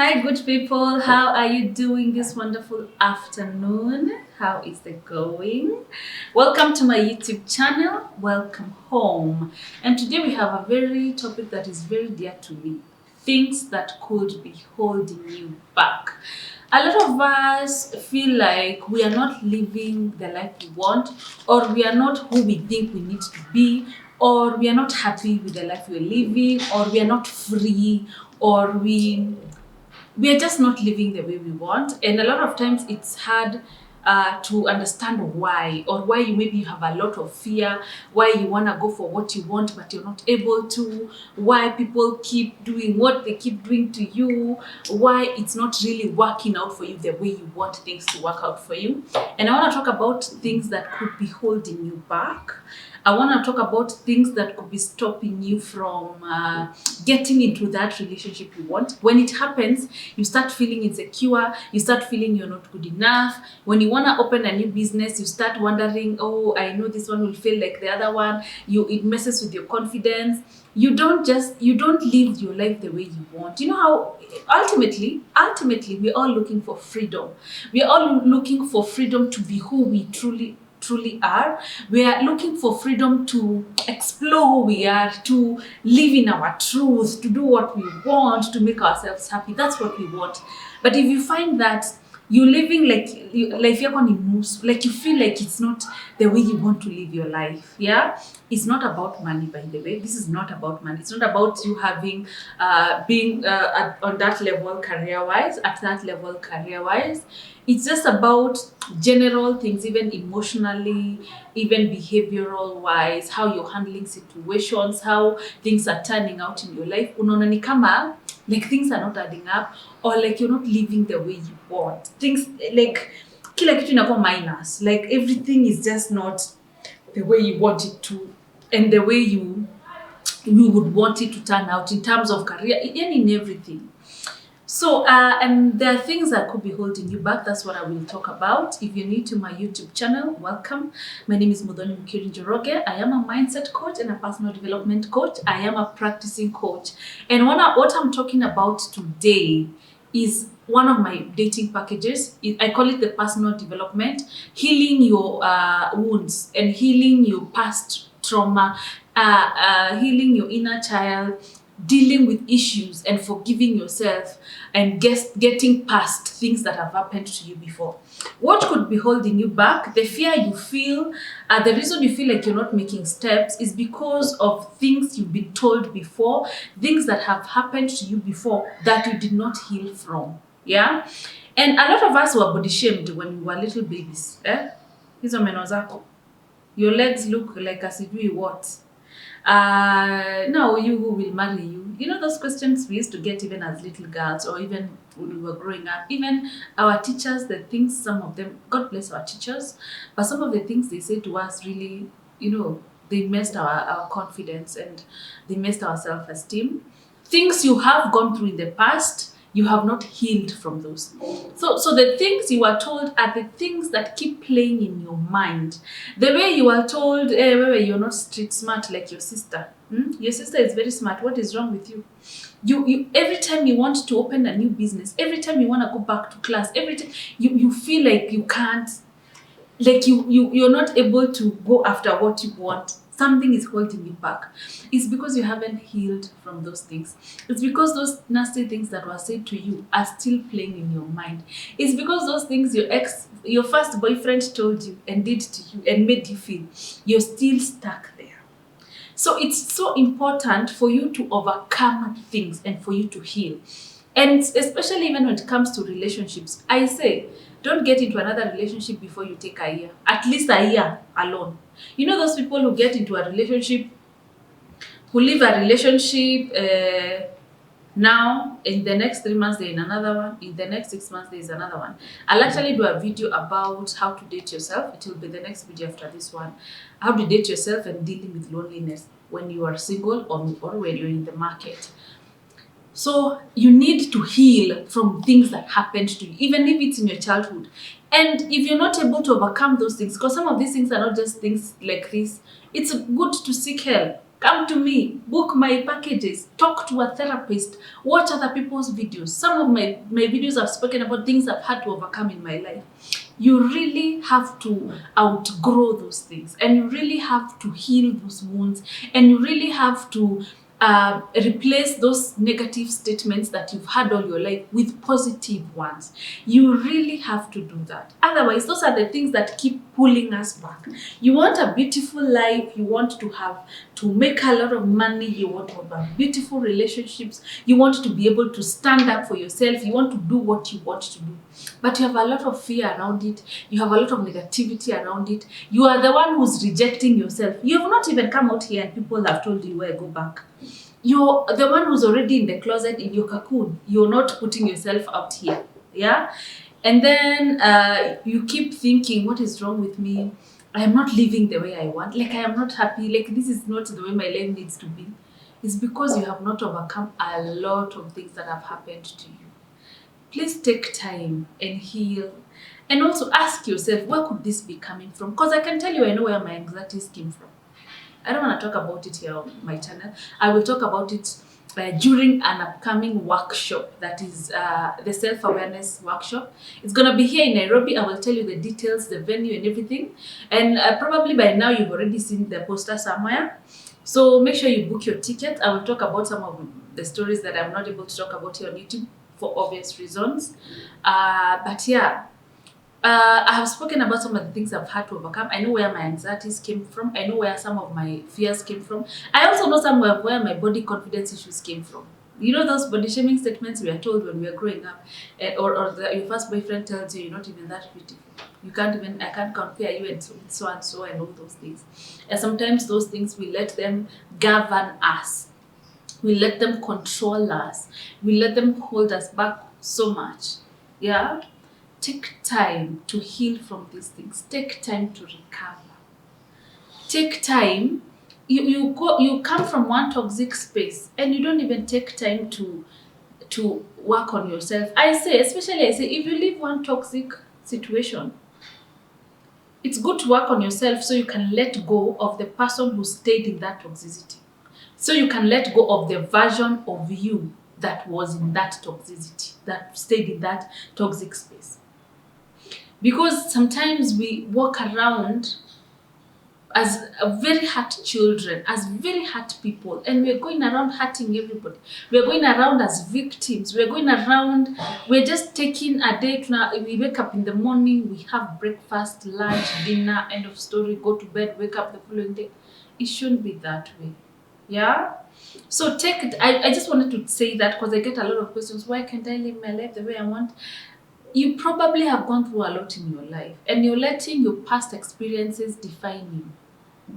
Hi, good people. How are you doing this wonderful afternoon? How is it going? Welcome to my YouTube channel. Welcome home. And today we have a very topic that is very dear to me. Things that could be holding you back. A lot of us feel like we are not living the life we want, or we are not who we think we need to be, or we are not happy with the life we're living, or we are not free, or we are just not living the way we want. And a lot of times it's hard to understand why, or why you maybe have a lot of fear, why you want to go for what you want but you're not able to, why people keep doing what they keep doing to you, why it's not really working out for you the way you want things to work out for you. And I want to talk about things that could be holding you back. I want to talk about things that could be stopping you from getting into that relationship you want. When it happens, you start feeling insecure, you start feeling you're not good enough. When you want to open a new business, you start wondering, oh, I know this one will fail like the other one. It messes with your confidence. You don't live your life the way you want. You know how ultimately we're all looking for freedom. We're all looking for freedom to be who we truly are. We are looking for freedom to explore who we are, to live in our truth, to do what we want, to make ourselves happy. That's what we want. But if you find that you're living like you're going to move, like you feel like it's not the way you want to live your life, yeah, it's not about money, by the way. This is not about money. It's not about you having being on that level career wise, at that level career wise. It's just about general things, even emotionally, even behavioral wise, how you're handling situations, how things are turning out in your life. Unaona ni kama like things are not adding up, or like you're not living the way you want. Things like kila kitu inakuwa minus. Like everything is just not the way you want it to, and the way you would want it to turn out in terms of career and in everything. So, and there are things that could be holding you back. That's what I will talk about. If you're new to my YouTube channel, welcome. My name is Muthoni Mukiri. I am a mindset coach and a personal development coach. I am a practicing coach. And what I'm talking about today is one of my dating packages. I call it the personal development, healing your wounds and healing your past trauma, healing your inner child, dealing with issues and forgiving yourself and getting past things that have happened to you before. What could be holding you back? The fear you feel, the reason you feel like you're not making steps is because of things you've been told before, things that have happened to you before that you did not heal from. Yeah? And a lot of us were body shamed when we were little babies. Hizo meno zako. Your legs look like a sijui what. Now you who will marry you? You know those questions we used to get even as little girls, or even when we were growing up. Even our teachers, the things, some of them, God bless our teachers, but some of the things they say to us really, they messed our confidence and they messed our self-esteem. Things you have gone through in the past, you have not healed from those. So the things you are told are the things that keep playing in your mind. The way you are told, you're not street smart like your sister. Your sister is very smart. What is wrong with you? You every time you want to open a new business, every time you want to go back to class, every time you feel like you can't, like you're not able to go after what you want. Something is holding you back. It's because you haven't healed from those things. It's because those nasty things that were said to you are still playing in your mind. It's because those things your first boyfriend told you and did to you and made you feel, you're still stuck there. So it's so important for you to overcome things and for you to heal. And especially even when it comes to relationships, I say, don't get into another relationship before you take a year. At least a year alone. You know those people who get into a relationship, who leave a relationship now, in the next 3 months they're in another one, in the next 6 months there's another one. I'll actually do a video about how to date yourself. It will be the next video after this one. How to date yourself and dealing with loneliness when you are single or when you're in the market. So you need to heal from things that happened to you, even if it's in your childhood. And if you're not able to overcome those things, because some of these things are not just things like this, it's good to seek help. Come to me, book my packages, talk to a therapist, watch other people's videos. Some of my videos have spoken about things I've had to overcome in my life. You really have to outgrow those things, and you really have to heal those wounds, and you really have to replace those negative statements that you've had all your life with positive ones. You really have to do that. Otherwise, those are the things that keep pulling us back. You want a beautiful life, you want to make a lot of money, you want to have beautiful relationships, you want to be able to stand up for yourself, you want to do what you want to do. But you have a lot of fear around it, you have a lot of negativity around it. You are the one who's rejecting yourself. You have not even come out here and people have told you where go back. You're the one who's already in the closet in your cocoon. You're not putting yourself out here. Yeah? And then you keep thinking, what is wrong with me? I am not living the way I want. Like, I am not happy. Like, this is not the way my life needs to be. It's because you have not overcome a lot of things that have happened to you. Please take time and heal. And also ask yourself, where could this be coming from? Because I can tell you, I know where my anxieties came from. I don't want to talk about it here on my channel. I will talk about it during an upcoming workshop, that is the self-awareness workshop. It's going to be here in Nairobi. I will tell you the details, the venue and everything. And probably by now you've already seen the poster somewhere. So make sure you book your ticket. I will talk about some of the stories that I'm not able to talk about here on YouTube for obvious reasons. But yeah. I have spoken about some of the things I've had to overcome. I know where my anxieties came from. I know where some of my fears came from. I also know some of where my body confidence issues came from. You know those body shaming statements we are told when we are growing up, your first boyfriend tells you you're not even that beautiful. I can't compare you and so and so and all those things. And sometimes those things, we let them govern us. We let them control us. We let them hold us back so much. Yeah? Take time to heal from these things. Take time to recover. Take time. You come from one toxic space and you don't even take time to work on yourself. I say, if you leave one toxic situation, it's good to work on yourself so you can let go of the person who stayed in that toxicity. So you can let go of the version of you that was in that toxicity, that stayed in that toxic space. Because sometimes we walk around as very hurt children, as very hurt people, and we're going around hurting everybody. We're going around as victims. We're just taking a day. We wake up in the morning, we have breakfast, lunch, dinner, end of story, go to bed, wake up the following day. It shouldn't be that way. Yeah? So I just wanted to say that because I get a lot of questions. Why can't I live my life the way I want? You probably have gone through a lot in your life, and you're letting your past experiences define you.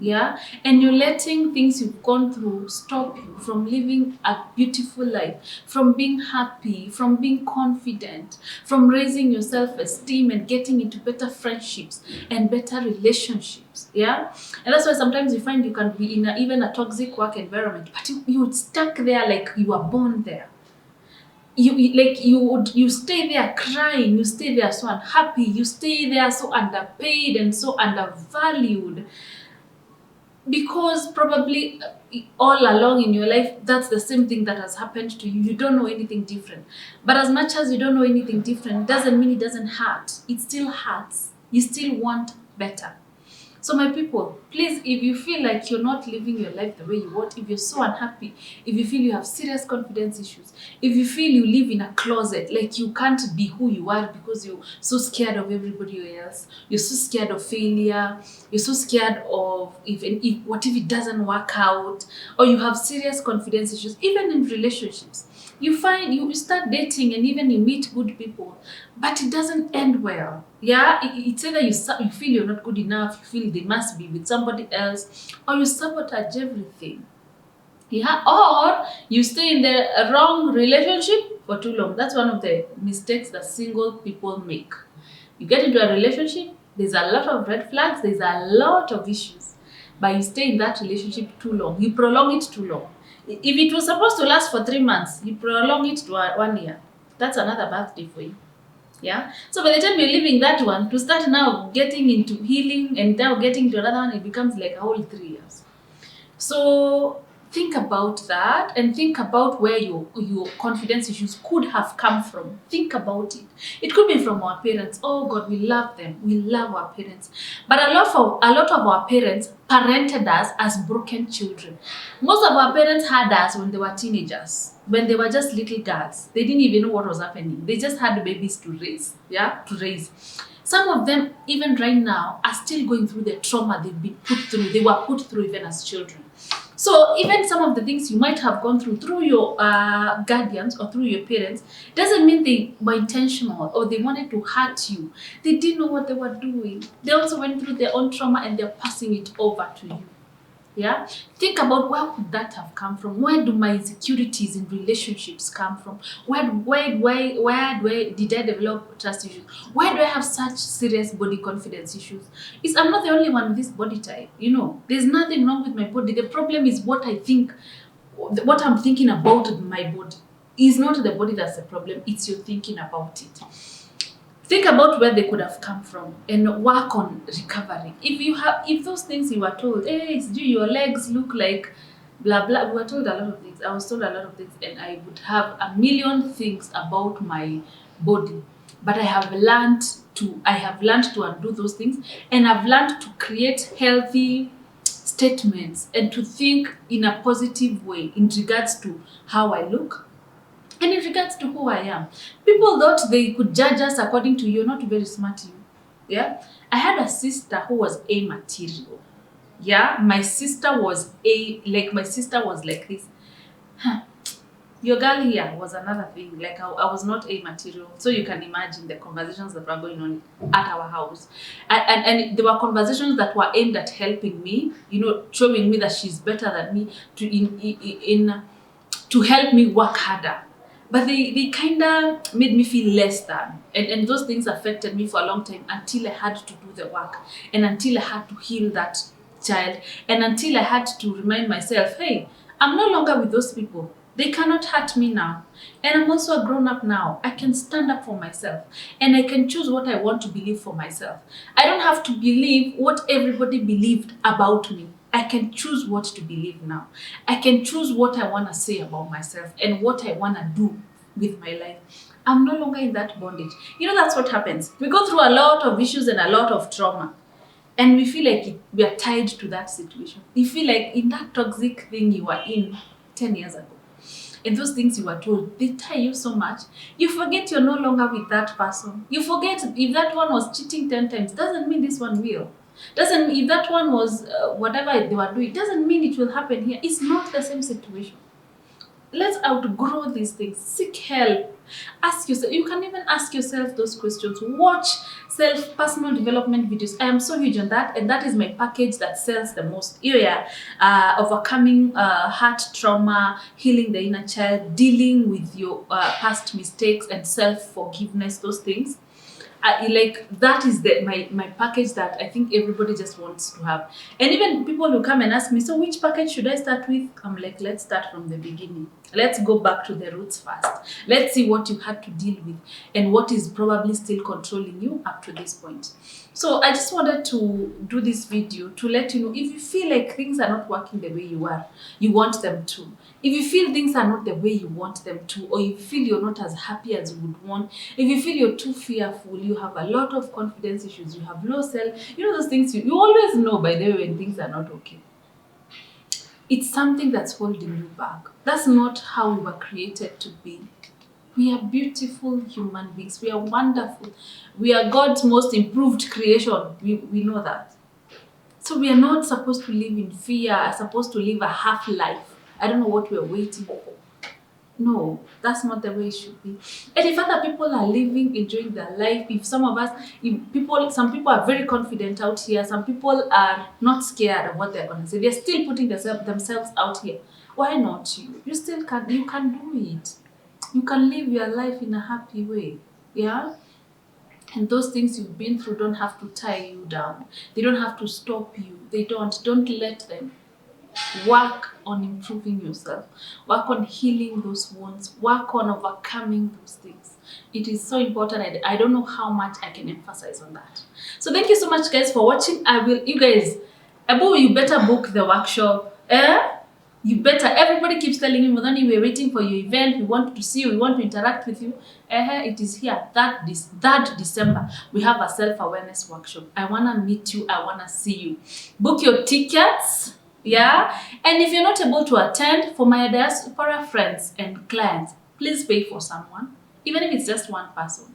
Yeah? And you're letting things you've gone through stop you from living a beautiful life, from being happy, from being confident, from raising your self-esteem and getting into better friendships and better relationships. Yeah? And that's why sometimes you find you can be in even a toxic work environment, but you're stuck there like you were born there. You stay there crying, you stay there so unhappy, you stay there so underpaid and so undervalued, because probably all along in your life that's the same thing that has happened to you. You don't know anything different. But as much as you don't know anything different, doesn't mean it doesn't hurt. It still hurts. You still want better. So my people, please, if you feel like you're not living your life the way you want, if you're so unhappy, if you feel you have serious confidence issues, if you feel you live in a closet, like you can't be who you are because you're so scared of everybody else, you're so scared of failure, you're so scared of what if it doesn't work out, or you have serious confidence issues, even in relationships, you find you start dating and even you meet good people, but it doesn't end well. Yeah, it's either you feel you're not good enough, you feel they must be with somebody else, or you sabotage everything. Yeah, or you stay in the wrong relationship for too long. That's one of the mistakes that single people make. You get into a relationship, there's a lot of red flags, there's a lot of issues, but you stay in that relationship too long. You prolong it too long. If it was supposed to last for 3 months, you prolong it to 1 year. That's another birthday for you. Yeah. So by the time you're leaving that one, to start now getting into healing and now getting to another one, it becomes like a whole 3 years. So think about that and think about where your confidence issues could have come from. Think about it. It could be from our parents. Oh God, we love them. We love our parents. But a lot of our parents parented us as broken children. Most of our parents had us when they were teenagers, when they were just little girls. They didn't even know what was happening. They just had babies to raise. Yeah, to raise. Some of them, even right now, are still going through the trauma they've been put through. They were put through even as children. So even some of the things you might have gone through your guardians or through your parents, doesn't mean they were intentional or they wanted to hurt you. They didn't know what they were doing. They also went through their own trauma and they're passing it over to you. Yeah, think about where could that have come from? Where do my insecurities in relationships come from? Where did I develop trust issues? Why do I have such serious body confidence issues? I'm not the only one with this body type. There's nothing wrong with my body. The problem is what I'm thinking about my body. Is not the body that's the problem. It's your thinking about it. Think about where they could have come from and work on recovery. If those things you were told, hey, it's due, your legs look like blah blah. We were told a lot of things. I was told a lot of things, and I would have a million things about my body. But I have learned to undo those things, and I've learned to create healthy statements and to think in a positive way in regards to how I look, and in regards to who I am. People thought they could judge us according to you're not very smart, you. Yeah. I had a sister who was A material. Yeah. My sister was like this. Huh. Your girl here was another thing. Like I was not A material. So you can imagine the conversations that were going on at our house. And there were conversations that were aimed at helping me, showing me that she's better than me to help me work harder. But they kind of made me feel less than. And those things affected me for a long time until I had to do the work and until I had to heal that child and until I had to remind myself, hey, I'm no longer with those people. They cannot hurt me now. And I'm also a grown up now. I can stand up for myself and I can choose what I want to believe for myself. I don't have to believe what everybody believed about me. I can choose what to believe now. I can choose what I want to say about myself and what I want to do with my life. I'm no longer in that bondage. That's what happens. We go through a lot of issues and a lot of trauma. And we feel like we are tied to that situation. You feel like in that toxic thing you were in 10 years ago. And those things you were told, they tie you so much. You forget you're no longer with that person. You forget if that one was cheating 10 times, doesn't mean this one will. Doesn't if that one was whatever they were doing, doesn't mean it will happen here. It's not the same situation. Let's outgrow these things. Seek help. Ask yourself. You can even ask yourself those questions. Watch personal development videos. I am so huge on that, and that is my package that sells the most. Overcoming heart trauma, healing the inner child, dealing with your past mistakes, and self-forgiveness. Those things. That is my package that I think everybody just wants to have. And even people who come and ask me, so which package should I start with? I'm like, let's start from the beginning. Let's go back to the roots first. Let's see what you had to deal with and what is probably still controlling you up to this point. So I just wanted to do this video to let you know, if you feel like things are not working the way you want them to. If you feel things are not the way you want them to, or you feel you're not as happy as you would want, if you feel you're too fearful, you have a lot of confidence issues, you have low self, those things you always know, by the way, when things are not okay. It's something that's holding you back. That's not how we were created to be. We are beautiful human beings. We are wonderful. We are God's most improved creation. We know that. So we are not supposed to live in fear, supposed to live a half life. I don't know what we're waiting for. No, that's not the way it should be. And if other people are living, enjoying their life, if some people are very confident out here, some people are not scared of what they're going to say. They're still putting themselves out here. Why not you? You can do it. You can live your life in a happy way. Yeah? And those things you've been through don't have to tie you down. They don't have to stop you. Don't let them. Work on improving yourself. Work on healing those wounds. Work on overcoming those things. It is so important. I don't know how much I can emphasize on that. So thank you so much, guys, for watching. You better book the workshop. You better. Everybody keeps telling me, Muthoni, we're waiting for your event. We want to see you. We want to interact with you. It is here. That this 3rd December, we have a self-awareness workshop. I want to meet you. I want to see you. Book your tickets. Yeah. And if you're not able to attend, for my diaspora friends and clients, please pay for someone. Even if it's just one person.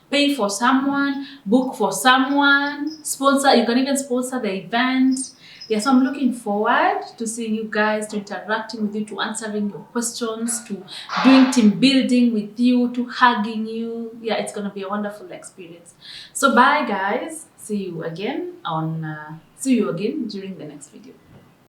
Pay for someone, book for someone, sponsor. You can even sponsor the event. Yeah, so I'm looking forward to seeing you guys, to interacting with you, to answering your questions, to doing team building with you, to hugging you. Yeah, it's going to be a wonderful experience. So bye guys. See you again during the next video.